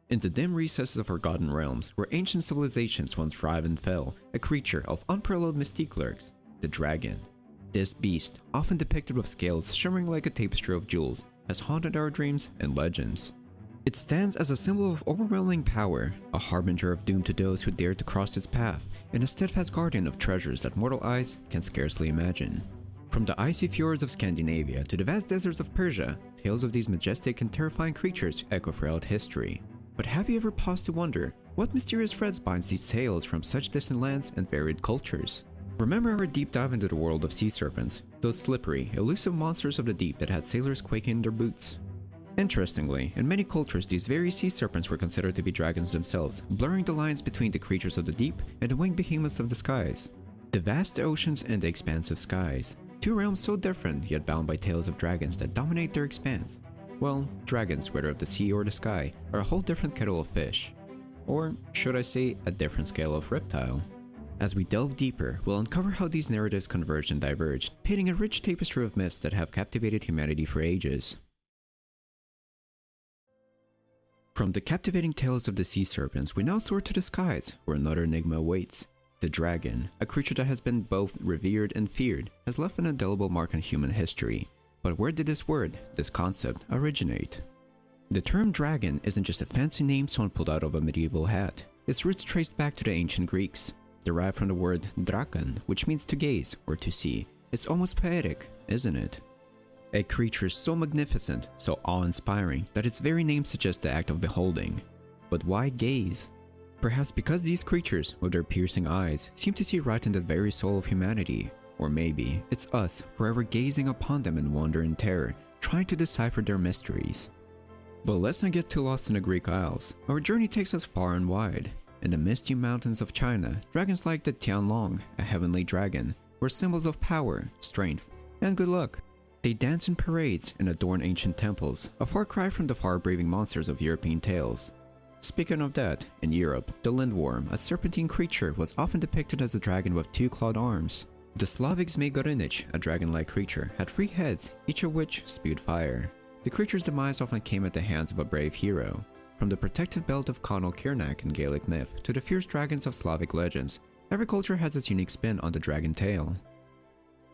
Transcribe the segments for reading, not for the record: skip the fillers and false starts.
In the dim recesses of forgotten realms, where ancient civilizations once thrived and fell, a creature of unparalleled mystique lurks, the dragon. This beast, often depicted with scales shimmering like a tapestry of jewels, has haunted our dreams and legends. It stands as a symbol of overwhelming power, a harbinger of doom to those who dare to cross its path, and a steadfast guardian of treasures that mortal eyes can scarcely imagine. From the icy fjords of Scandinavia to the vast deserts of Persia, tales of these majestic and terrifying creatures echo throughout history. But have you ever paused to wonder what mysterious threads binds these tales from such distant lands and varied cultures? Remember our deep dive into the world of sea serpents, those slippery, elusive monsters of the deep that had sailors quaking in their boots? Interestingly, in many cultures these very sea serpents were considered to be dragons themselves, blurring the lines between the creatures of the deep and the winged behemoths of the skies. The vast oceans and the expansive skies, two realms so different yet bound by tales of dragons that dominate their expanse. Well, dragons, whether of the sea or the sky, are a whole different kettle of fish. Or should I say, a different scale of reptile. As we delve deeper, we'll uncover how these narratives converge and diverge, painting a rich tapestry of myths that have captivated humanity for ages. From the captivating tales of the sea serpents, we now soar to the skies, where another enigma awaits. The dragon, a creature that has been both revered and feared, has left an indelible mark on human history. But where did this word, this concept, originate? The term dragon isn't just a fancy name someone pulled out of a medieval hat. Its roots traced back to the ancient Greeks, derived from the word drakon, which means to gaze or to see. It's almost poetic, isn't it? A creature so magnificent, so awe-inspiring, that its very name suggests the act of beholding. But why gaze? Perhaps because these creatures, with their piercing eyes, seem to see right in the very soul of humanity. Or maybe it's us forever gazing upon them in wonder and terror, trying to decipher their mysteries. But let's not get too lost in the Greek Isles. Our journey takes us far and wide. In the misty mountains of China, dragons like the Tianlong, a heavenly dragon, were symbols of power, strength, and good luck. They dance in parades and adorn ancient temples, a far cry from the far-breathing monsters of European tales. Speaking of that, in Europe, the lindworm, a serpentine creature, was often depicted as a dragon with two clawed arms. The Slavic Zmej, a dragon-like creature, had 3 heads, each of which spewed fire. The creature's demise often came at the hands of a brave hero. From the protective belt of Conall Cernach in Gaelic myth to the fierce dragons of Slavic legends, every culture has its unique spin on the dragon tale.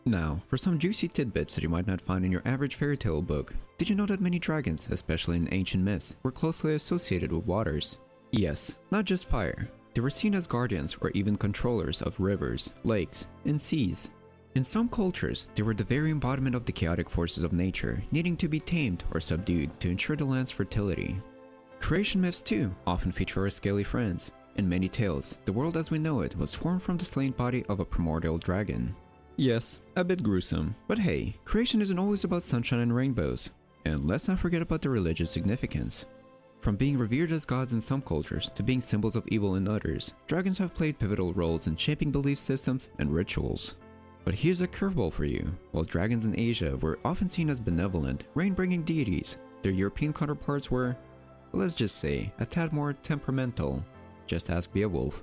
Now, for some juicy tidbits that you might not find in your average fairy tale book, did you know that many dragons, especially in ancient myths, were closely associated with waters? Yes, not just fire. They were seen as guardians or even controllers of rivers, lakes, and seas. In some cultures, they were the very embodiment of the chaotic forces of nature, needing to be tamed or subdued to ensure the land's fertility. Creation myths too often feature our scaly friends. In many tales, the world as we know it was formed from the slain body of a primordial dragon. Yes, a bit gruesome, but hey, creation isn't always about sunshine and rainbows. And let's not forget about the religious significance. From being revered as gods in some cultures to being symbols of evil in others, dragons have played pivotal roles in shaping belief systems and rituals. But here's a curveball for you. While dragons in Asia were often seen as benevolent, rain-bringing deities, their European counterparts were, let's just say, a tad more temperamental. Just ask Beowulf.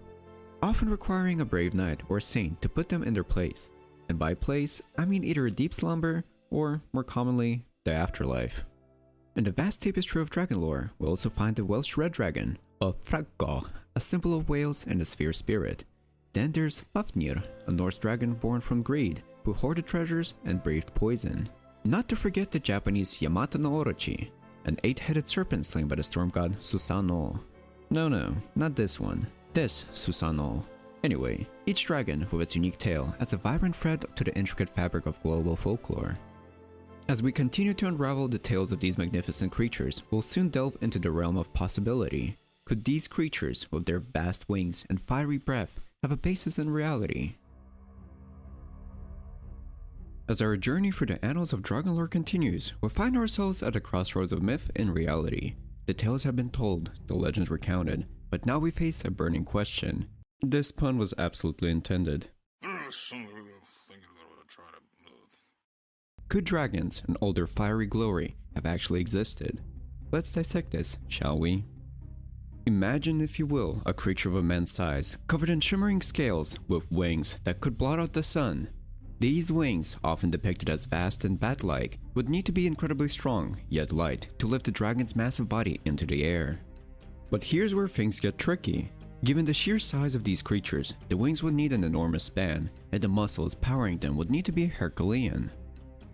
Often requiring a brave knight or saint to put them in their place. And by place, I mean either a deep slumber or, more commonly, the afterlife. In the vast tapestry of dragon lore, we also find the Welsh red dragon, or Fragga, a symbol of Wales and the sphere spirit. Then there's Fafnir, a Norse dragon born from greed, who hoarded treasures and breathed poison. Not to forget the Japanese Yamata no Orochi, an 8-headed serpent slain by the storm god Susanoo. No, not this one. This Susanoo. Anyway, each dragon, with its unique tale, adds a vibrant thread to the intricate fabric of global folklore. As we continue to unravel the tales of these magnificent creatures, we'll soon delve into the realm of possibility. Could these creatures, with their vast wings and fiery breath, have a basis in reality? As our journey through the annals of dragon lore continues, we find ourselves at a crossroads of myth and reality. The tales have been told, the legends recounted, but now we face a burning question. This pun was absolutely intended. Could dragons, in all their fiery glory, have actually existed? Let's dissect this, shall we? Imagine, if you will, a creature of immense size, covered in shimmering scales, with wings that could blot out the sun. These wings, often depicted as vast and bat-like, would need to be incredibly strong, yet light, to lift the dragon's massive body into the air. But here's where things get tricky. Given the sheer size of these creatures, the wings would need an enormous span, and the muscles powering them would need to be Herculean.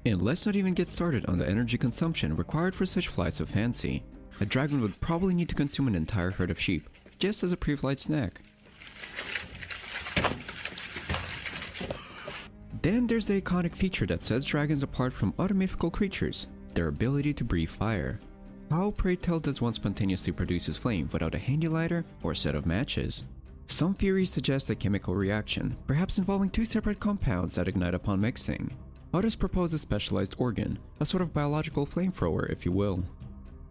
And let's not even get started on the energy consumption required for such flights of fancy. A dragon would probably need to consume an entire herd of sheep, just as a pre-flight snack. Then there's the iconic feature that sets dragons apart from other mythical creatures, their ability to breathe fire. How, pray tell, does one spontaneously produce flame without a handy lighter or set of matches? Some theories suggest a chemical reaction, perhaps involving two separate compounds that ignite upon mixing. Others propose a specialized organ, a sort of biological flamethrower if you will.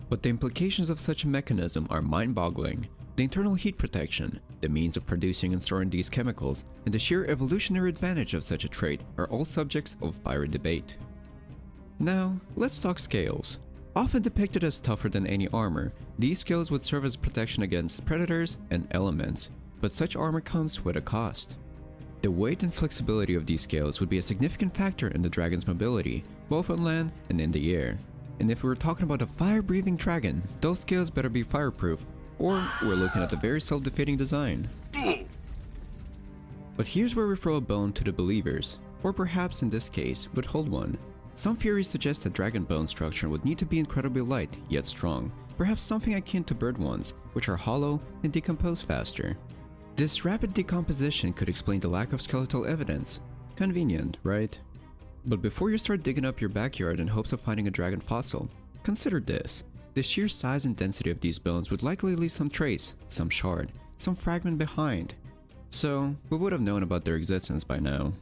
But the implications of such a mechanism are mind-boggling. The internal heat protection, the means of producing and storing these chemicals, and the sheer evolutionary advantage of such a trait are all subjects of fiery debate. Now, let's talk scales. Often depicted as tougher than any armor, these scales would serve as protection against predators and elements, but such armor comes with a cost. The weight and flexibility of these scales would be a significant factor in the dragon's mobility, both on land and in the air. And if we were talking about a fire-breathing dragon, those scales better be fireproof, or we're looking at a very self-defeating design. But here's where we throw a bone to the believers, or perhaps in this case, withhold one. Some theories suggest that dragon bone structure would need to be incredibly light, yet strong, perhaps something akin to bird ones, which are hollow and decompose faster. This rapid decomposition could explain the lack of skeletal evidence. Convenient, right? But before you start digging up your backyard in hopes of finding a dragon fossil, consider this. The sheer size and density of these bones would likely leave some trace, some shard, some fragment behind. So, we would have known about their existence by now.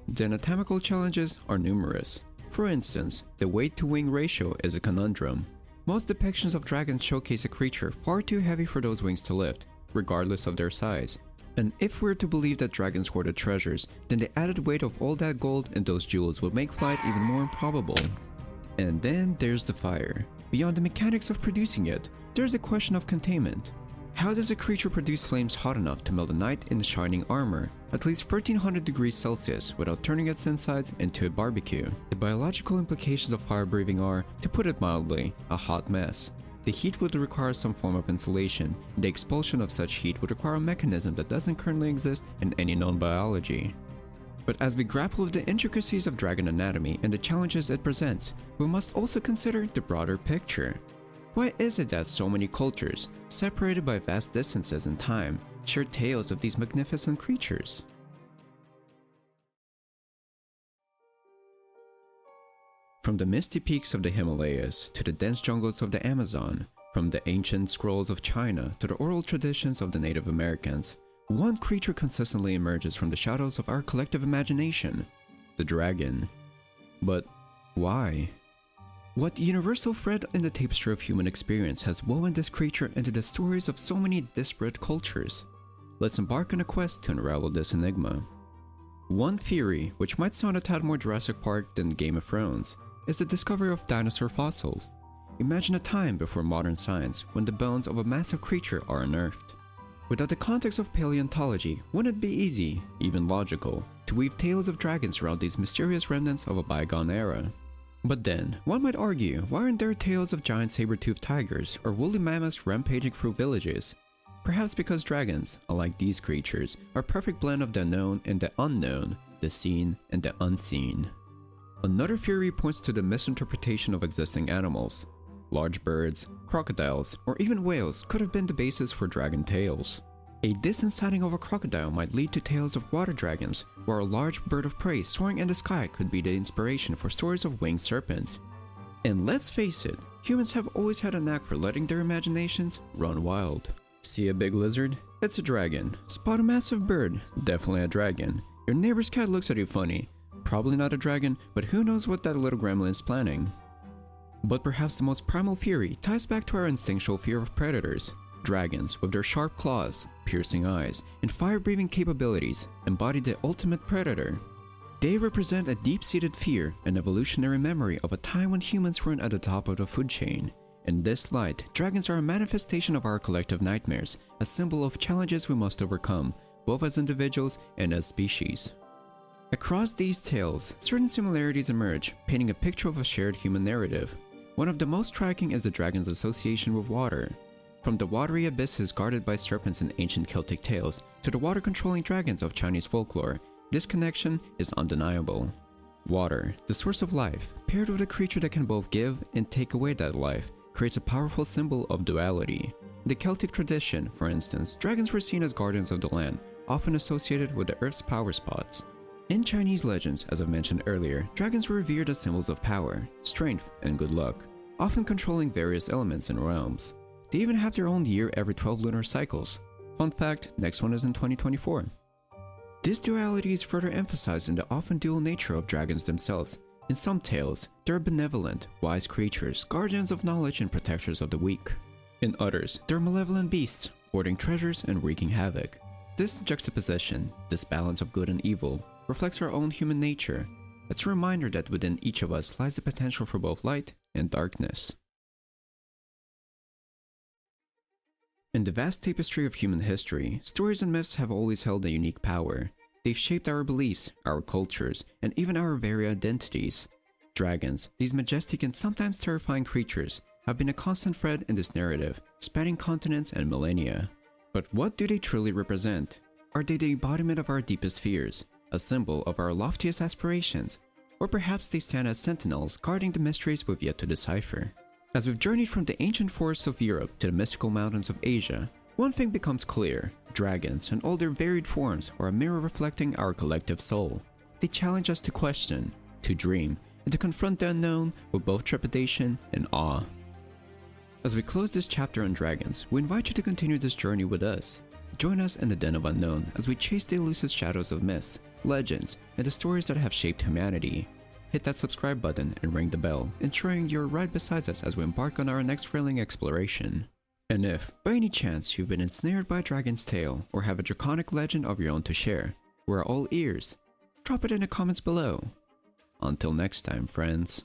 The anatomical challenges are numerous. For instance, the weight-to-wing ratio is a conundrum. Most depictions of dragons showcase a creature far too heavy for those wings to lift, regardless of their size. And if we're to believe that dragons hoarded treasures, then the added weight of all that gold and those jewels would make flight even more improbable. And then there's the fire. Beyond the mechanics of producing it, there's the question of containment. How does a creature produce flames hot enough to melt a knight in shining armor, at least 1300 degrees Celsius, without turning its insides into a barbecue? The biological implications of fire breathing are, to put it mildly, a hot mess. The heat would require some form of insulation, and the expulsion of such heat would require a mechanism that doesn't currently exist in any known biology. But as we grapple with the intricacies of dragon anatomy and the challenges it presents, we must also consider the broader picture. Why is it that so many cultures, separated by vast distances in time, share tales of these magnificent creatures? From the misty peaks of the Himalayas to the dense jungles of the Amazon, from the ancient scrolls of China to the oral traditions of the Native Americans, one creature consistently emerges from the shadows of our collective imagination: the dragon. But why? What universal thread in the tapestry of human experience has woven this creature into the stories of so many disparate cultures? Let's embark on a quest to unravel this enigma. One theory, which might sound a tad more Jurassic Park than Game of Thrones, is the discovery of dinosaur fossils. Imagine a time before modern science when the bones of a massive creature are unearthed. Without the context of paleontology, wouldn't it be easy, even logical, to weave tales of dragons around these mysterious remnants of a bygone era? But then, one might argue, why aren't there tales of giant saber-toothed tigers or woolly mammoths rampaging through villages? Perhaps because dragons, unlike these creatures, are a perfect blend of the known and the unknown, the seen and the unseen. Another theory points to the misinterpretation of existing animals. Large birds, crocodiles, or even whales could have been the basis for dragon tales. A distant sighting of a crocodile might lead to tales of water dragons, while a large bird of prey soaring in the sky could be the inspiration for stories of winged serpents. And let's face it, humans have always had a knack for letting their imaginations run wild. See a big lizard? It's a dragon. Spot a massive bird? Definitely a dragon. Your neighbor's cat looks at you funny. Probably not a dragon, but who knows what that little gremlin is planning. But perhaps the most primal theory ties back to our instinctual fear of predators. Dragons, with their sharp claws, piercing eyes, and fire-breathing capabilities, embody the ultimate predator. They represent a deep-seated fear and evolutionary memory of a time when humans weren't at the top of the food chain. In this light, dragons are a manifestation of our collective nightmares, a symbol of challenges we must overcome, both as individuals and as species. Across these tales, certain similarities emerge, painting a picture of a shared human narrative. One of the most striking is the dragon's association with water. From the watery abysses guarded by serpents in ancient Celtic tales to the water-controlling dragons of Chinese folklore, this connection is undeniable. Water, the source of life, paired with a creature that can both give and take away that life, creates a powerful symbol of duality. In the Celtic tradition, for instance, dragons were seen as guardians of the land, often associated with the Earth's power spots. In Chinese legends, as I mentioned earlier, dragons were revered as symbols of power, strength, and good luck, often controlling various elements and realms. They even have their own year every 12 lunar cycles. Fun fact, next one is in 2024. This duality is further emphasized in the often dual nature of dragons themselves. In some tales, they are benevolent, wise creatures, guardians of knowledge and protectors of the weak. In others, they are malevolent beasts, hoarding treasures and wreaking havoc. This juxtaposition, this balance of good and evil, reflects our own human nature. It's a reminder that within each of us lies the potential for both light and darkness. In the vast tapestry of human history, stories and myths have always held a unique power. They've shaped our beliefs, our cultures, and even our very identities. Dragons, these majestic and sometimes terrifying creatures, have been a constant thread in this narrative, spanning continents and millennia. But what do they truly represent? Are they the embodiment of our deepest fears, a symbol of our loftiest aspirations, or perhaps they stand as sentinels guarding the mysteries we've yet to decipher? As we've journeyed from the ancient forests of Europe to the mystical mountains of Asia, one thing becomes clear: dragons and all their varied forms are a mirror reflecting our collective soul. They challenge us to question, to dream, and to confront the unknown with both trepidation and awe. As we close this chapter on dragons, we invite you to continue this journey with us. Join us in the Den of Unknown as we chase the elusive shadows of myths, legends, and the stories that have shaped humanity. Hit that subscribe button and ring the bell, ensuring you're right beside us as we embark on our next thrilling exploration. And if, by any chance, you've been ensnared by a dragon's tale or have a draconic legend of your own to share, we're all ears. Drop it in the comments below. Until next time, friends.